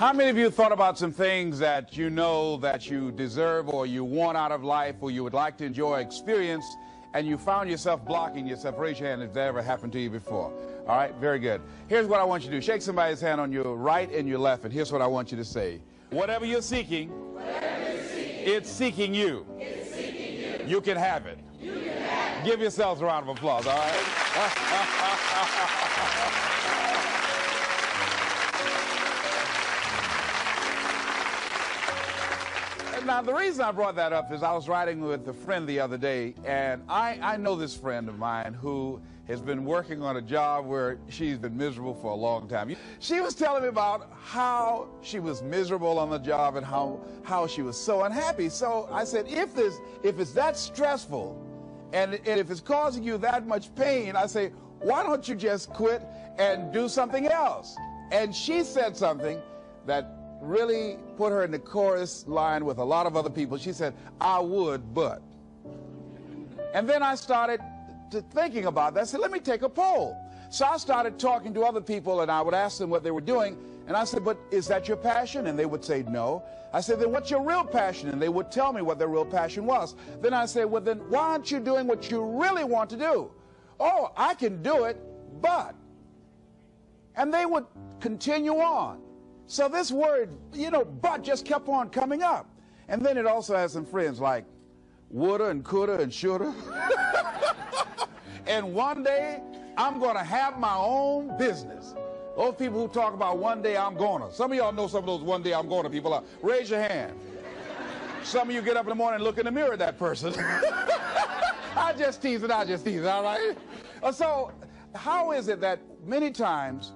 How many of you thought about some things that you know that you deserve or you want out of life or you would like to enjoy, experience, and you found yourself blocking yourself? Raise your hand if that ever happened to you before. All right, very good. Here's what I want you to do. Shake somebody's hand on your right and your left, and here's what I want you to say. Whatever you're seeking, it's seeking you. It's seeking you. You can have it. You can have it. Give yourselves a round of applause, all right? Now, the reason I brought that up is I was riding with a friend the other day, and I know this friend of mine who has been working on a job where she's been miserable for a long time. She was telling me about how she was miserable on the job and how she was so unhappy. So I said, if it's that stressful and if it's causing you that much pain, I say, why don't you just quit and do something else? And she said something that really put her in the chorus line with a lot of other people. She said, I would, but. And then I started thinking about that. I said, let me take a poll. So I started talking to other people, and I would ask them what they were doing. And I said, but is that your passion? And they would say no. I said, then what's your real passion? And they would tell me what their real passion was. Then I said, well, then why aren't you doing what you really want to do? Oh, I can do it, but. And they would continue on. So this word, but just kept on coming up. And then it also has some friends like woulda and coulda and shoulda. And one day, I'm going to have my own business. Those people who talk about one day I'm gonna. Some of y'all know some of those one day I'm gonna people. Raise your hand. Some of you get up in the morning and look in the mirror at that person. I just tease it, all right? So how is it that many times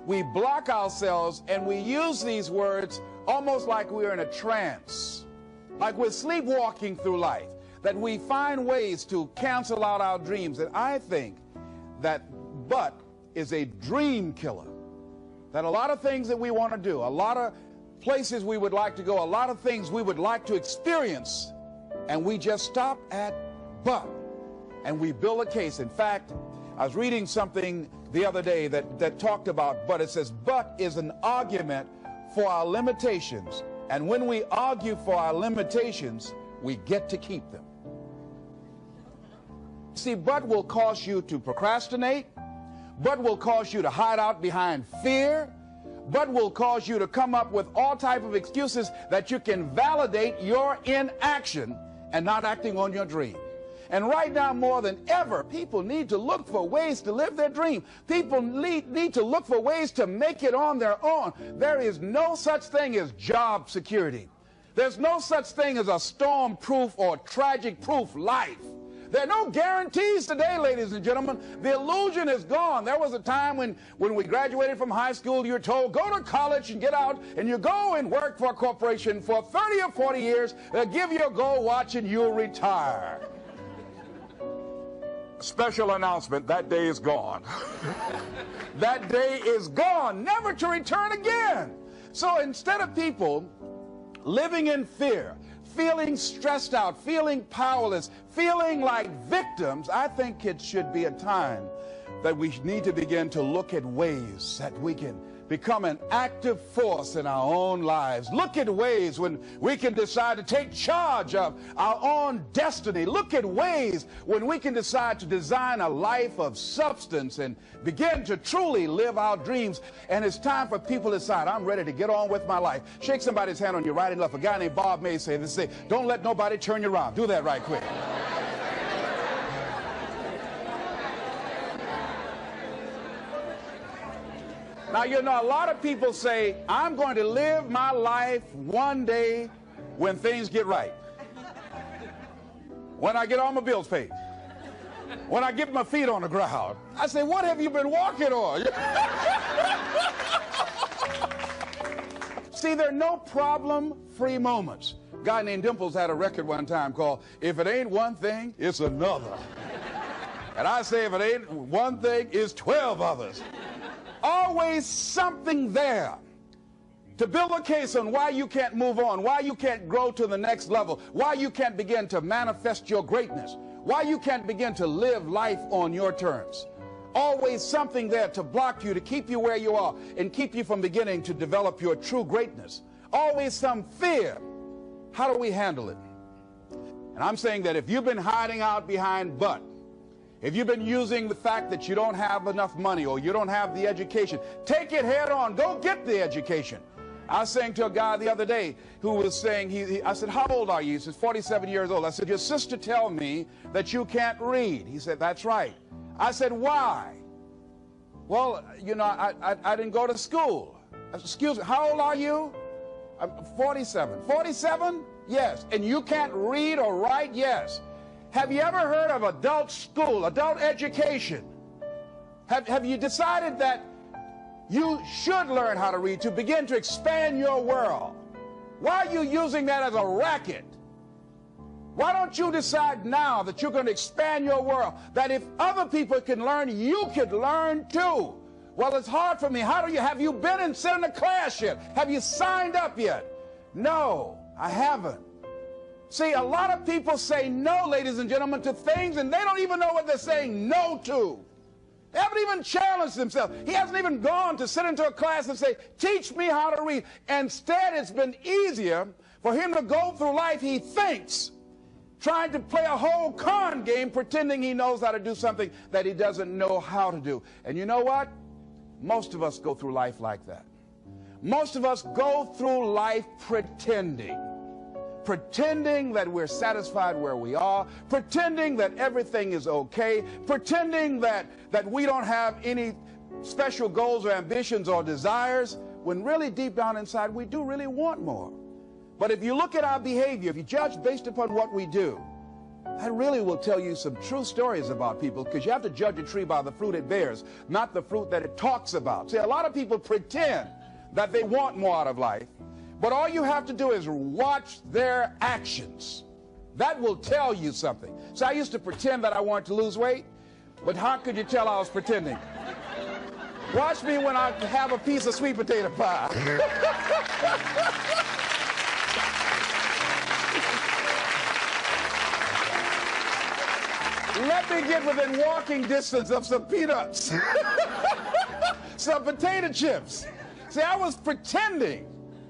we block ourselves and we use these words almost like we're in a trance, like we're sleepwalking through life, that we find ways to cancel out our dreams? And I think that but is a dream killer, that a lot of things that we want to do, a lot of places we would like to go, a lot of things we would like to experience, and we just stop at but, and we build a case. In fact, I was reading something the other day that talked about but. It says, but is an argument for our limitations. And when we argue for our limitations, we get to keep them. See, but will cause you to procrastinate. But will cause you to hide out behind fear. But will cause you to come up with all type of excuses that you can validate your inaction and not acting on your dream. And right now, more than ever, people need to look for ways to live their dream. People need to look for ways to make it on their own. There is no such thing as job security. There's no such thing as a storm-proof or tragic-proof life. There are no guarantees today, ladies and gentlemen. The illusion is gone. There was a time when we graduated from high school, you were told, go to college and get out, and you go and work for a corporation for 30 or 40 years. They'll give you a gold watch and you'll retire. Special announcement, that day is gone. That day is gone, never to return again. So instead of people living in fear, feeling stressed out, feeling powerless, feeling like victims, I think it should be a time that we need to begin to look at ways that we can become an active force in our own lives. Look at ways when we can decide to take charge of our own destiny. Look at ways when we can decide to design a life of substance and begin to truly live our dreams. And it's time for people to decide, I'm ready to get on with my life. Shake somebody's hand on your right and left. A guy named Bob May said this, don't let nobody turn you around. Do that right quick. Now, a lot of people say, I'm going to live my life one day when things get right. When I get all my bills paid. When I get my feet on the ground. I say, what have you been walking on? See, there are no problem-free moments. A guy named Dimples had a record one time called, If It Ain't One Thing, It's Another. And I say, if it ain't one thing, it's 12 others. Always something there to build a case on why you can't move on, why you can't grow to the next level, why you can't begin to manifest your greatness, why you can't begin to live life on your terms. Always something there to block you, to keep you where you are, and keep you from beginning to develop your true greatness. Always some fear. How do we handle it? And I'm saying that if you've been hiding out behind but, if you've been using the fact that you don't have enough money or you don't have the education, take it head on. Go get the education. I was saying to a guy the other day who was saying, I said, how old are you? He says, 47 years old. I said, your sister tell me that you can't read. He said, that's right. I said, why? Well, you know, I didn't go to school. I said, excuse me, how old are you? I'm 47. 47? Yes. And you can't read or write? Yes. Have you ever heard of adult school, adult education? Have you decided that you should learn how to read to begin to expand your world? Why are you using that as a racket? Why don't you decide now that you're going to expand your world, that if other people can learn, you could learn too? Well, it's hard for me. Have you been and sat in a class yet? Have you signed up yet? No, I haven't. See, a lot of people say no, ladies and gentlemen, to things, and they don't even know what they're saying no to. They haven't even challenged themselves. He hasn't even gone to sit into a class and say, teach me how to read. Instead, it's been easier for him to go through life, he thinks, trying to play a whole con game, pretending he knows how to do something that he doesn't know how to do. And you know what? Most of us go through life like that. Most of us go through life pretending that we're satisfied where we are, pretending that everything is okay, pretending that we don't have any special goals or ambitions or desires, when really deep down inside we do really want more. But if you look at our behavior, if you judge based upon what we do, that really will tell you some true stories about people, because you have to judge a tree by the fruit it bears, not the fruit that it talks about. See, a lot of people pretend that they want more out of life, but all you have to do is watch their actions. That will tell you something. So I used to pretend that I wanted to lose weight, but how could you tell I was pretending? Watch me when I have a piece of sweet potato pie. Let me get within walking distance of some peanuts, some potato chips. See, I was pretending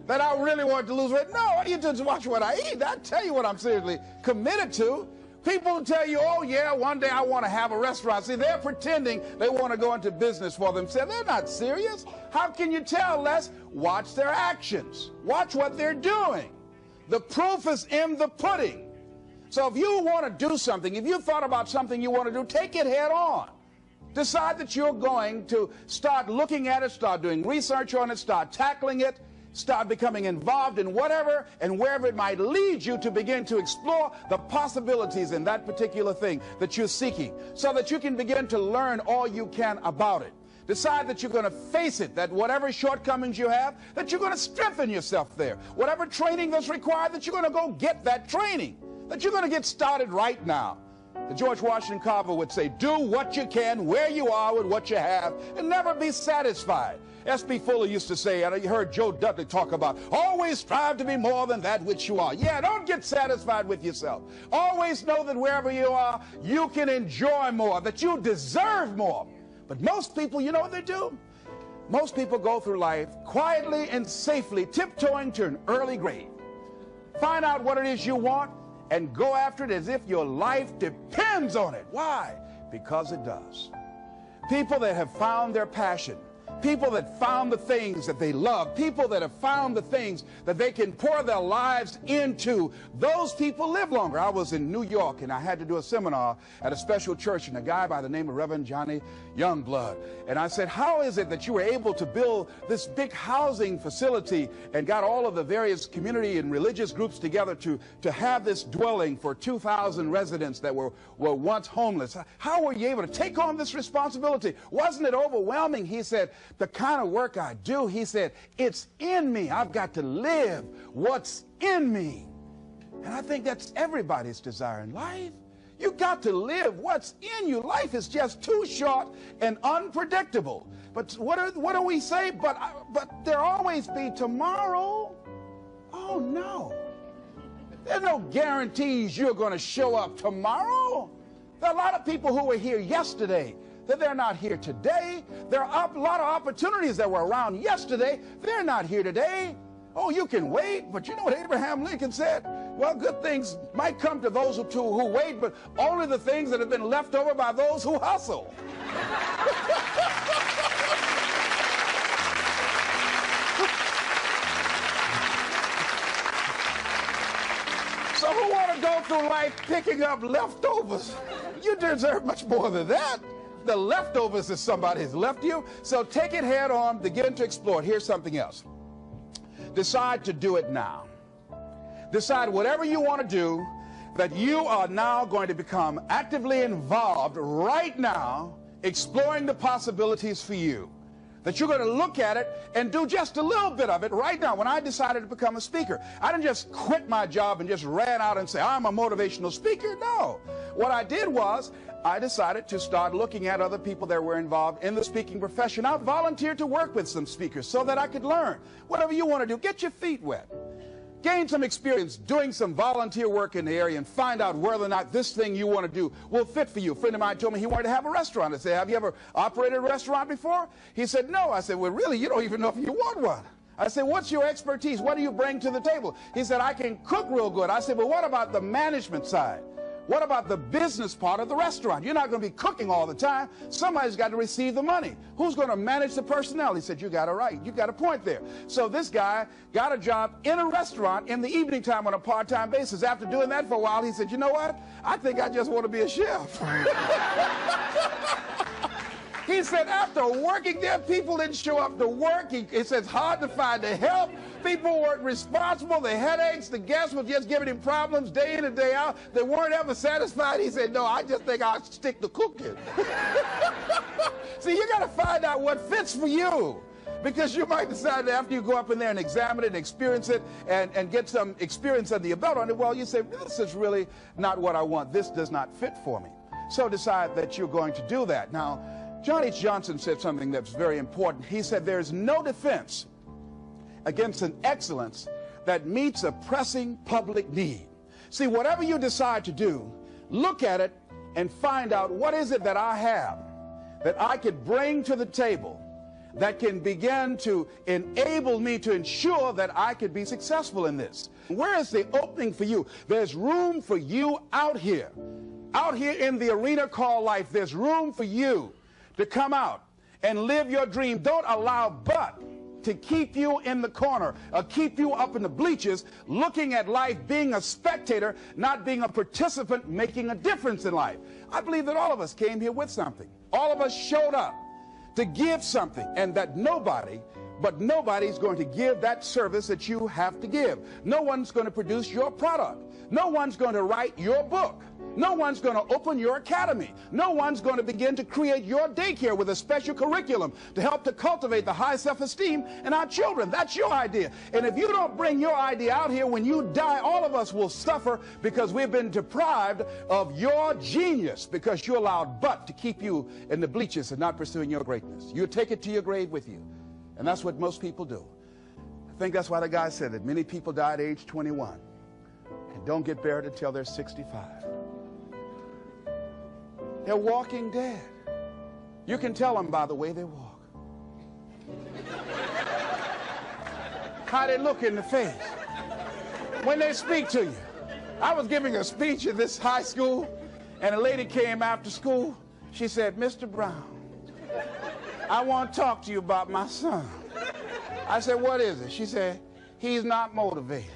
that I really wanted to lose weight. No, you just watch what I eat. I tell you what I'm seriously committed to. People tell you, oh yeah, one day I want to have a restaurant. See, they're pretending they want to go into business for themselves. They're not serious. How can you tell, Les? Watch their actions. Watch what they're doing. The proof is in the pudding. So if you want to do something, if you thought about something you want to do, take it head on. Decide that you're going to start looking at it, start doing research on it, start tackling it, start becoming involved in whatever and wherever it might lead you, to begin to explore the possibilities in that particular thing that you're seeking, so that you can begin to learn all you can about it. Decide that you're going to face it, that whatever shortcomings you have, that you're going to strengthen yourself there. Whatever training that's required, that you're going to go get that training, that you're going to get started right now. The George Washington Carver would say, do what you can where you are with what you have, and never be satisfied. S.B. Fuller used to say, and you heard Joe Dudley talk about, always strive to be more than that which you are. Yeah, don't get satisfied with yourself. Always know that wherever you are, you can enjoy more, that you deserve more. But most people, you know what they do? Most people go through life quietly and safely, tiptoeing to an early grave. Find out what it is you want and go after it as if your life depends on it. Why? Because it does. People that have found their passion, people that found the things that they love, people that have found the things that they can pour their lives into, those people live longer. I was in New York and I had to do a seminar at a special church, and a guy by the name of Reverend Johnny Youngblood. And I said, how is it that you were able to build this big housing facility and got all of the various community and religious groups together to have this dwelling for 2,000 residents that were once homeless? How were you able to take on this responsibility? Wasn't it overwhelming? He said, the kind of work I do, he said, it's in me. I've got to live what's in me. And I think that's everybody's desire in life. You got to live what's in you. Life is just too short and unpredictable. But what do we say? But there always be tomorrow. Oh no. There's no guarantees you're going to show up tomorrow. There are a lot of people who were here yesterday that they're not here today. There are a lot of opportunities that were around yesterday. They're not here today. Oh, you can wait, but you know what Abraham Lincoln said? Well, good things might come to those who wait, but only the things that have been left over by those who hustle. So who want to go through life picking up leftovers? You deserve much more than that. The leftovers that somebody has left you. So take it head on, begin to explore it. Here's something else. Decide to do it now. Decide whatever you want to do, that you are now going to become actively involved right now, exploring the possibilities for you. That you're going to look at it and do just a little bit of it right now. When I decided to become a speaker, I didn't just quit my job and just ran out and say, I'm a motivational speaker. No. What I did was, I decided to start looking at other people that were involved in the speaking profession. I volunteered to work with some speakers so that I could learn. Whatever you want to do, get your feet wet. Gain some experience doing some volunteer work in the area and find out whether or not this thing you want to do will fit for you. A friend of mine told me he wanted to have a restaurant. I said, have you ever operated a restaurant before? He said, no. I said, well, really, you don't even know if you want one. I said, what's your expertise? What do you bring to the table? He said, I can cook real good. I said, well, what about the management side? What about the business part of the restaurant? You're not going to be cooking all the time. Somebody's got to receive the money. Who's going to manage the personnel? He said, you got it right. You got a point there. So this guy got a job in a restaurant in the evening time on a part-time basis. After doing that for a while, he said, you know what? I think I just want to be a chef. He said after working there, people didn't show up to work. He said it's hard to find the help. People weren't responsible. The headaches, the guests were just giving him problems day in and day out. They weren't ever satisfied. He said, no, I just think I'll stick to cooking. See, you got to find out what fits for you. Because you might decide that after you go up in there and examine it and experience it and get some experience under your belt on it, well, you say, this is really not what I want. This does not fit for me. So decide that you're going to do that. Now, John H. Johnson said something that's very important. He said, there's no defense against an excellence that meets a pressing public need. See, whatever you decide to do, look at it and find out what is it that I have that I could bring to the table that can begin to enable me to ensure that I could be successful in this. Where is the opening for you? There's room for you out here in the arena called life. There's room for you to come out and live your dream. Don't allow but to keep you in the corner or keep you up in the bleachers looking at life, being a spectator, not being a participant, making a difference in life. I believe that all of us came here with something. All of us showed up to give something, and that nobody's going to give that service that you have to give. No one's going to produce your product. No one's going to write your book. No one's going to open your academy. No one's going to begin to create your daycare with a special curriculum to help to cultivate the high self-esteem in our children. That's your idea. And if you don't bring your idea out here, when you die, all of us will suffer because we've been deprived of your genius because you allowed but to keep you in the bleachers and not pursuing your greatness. You take it to your grave with you. And that's what most people do. I think that's why the guy said that many people die at age 21 and don't get buried until they're 65. They're walking dead. You can tell them by the way they walk. How they look in the face. When they speak to you. I was giving a speech at this high school, and a lady came after school. She said, Mr. Brown, I want to talk to you about my son. I said, what is it? She said, he's not motivated.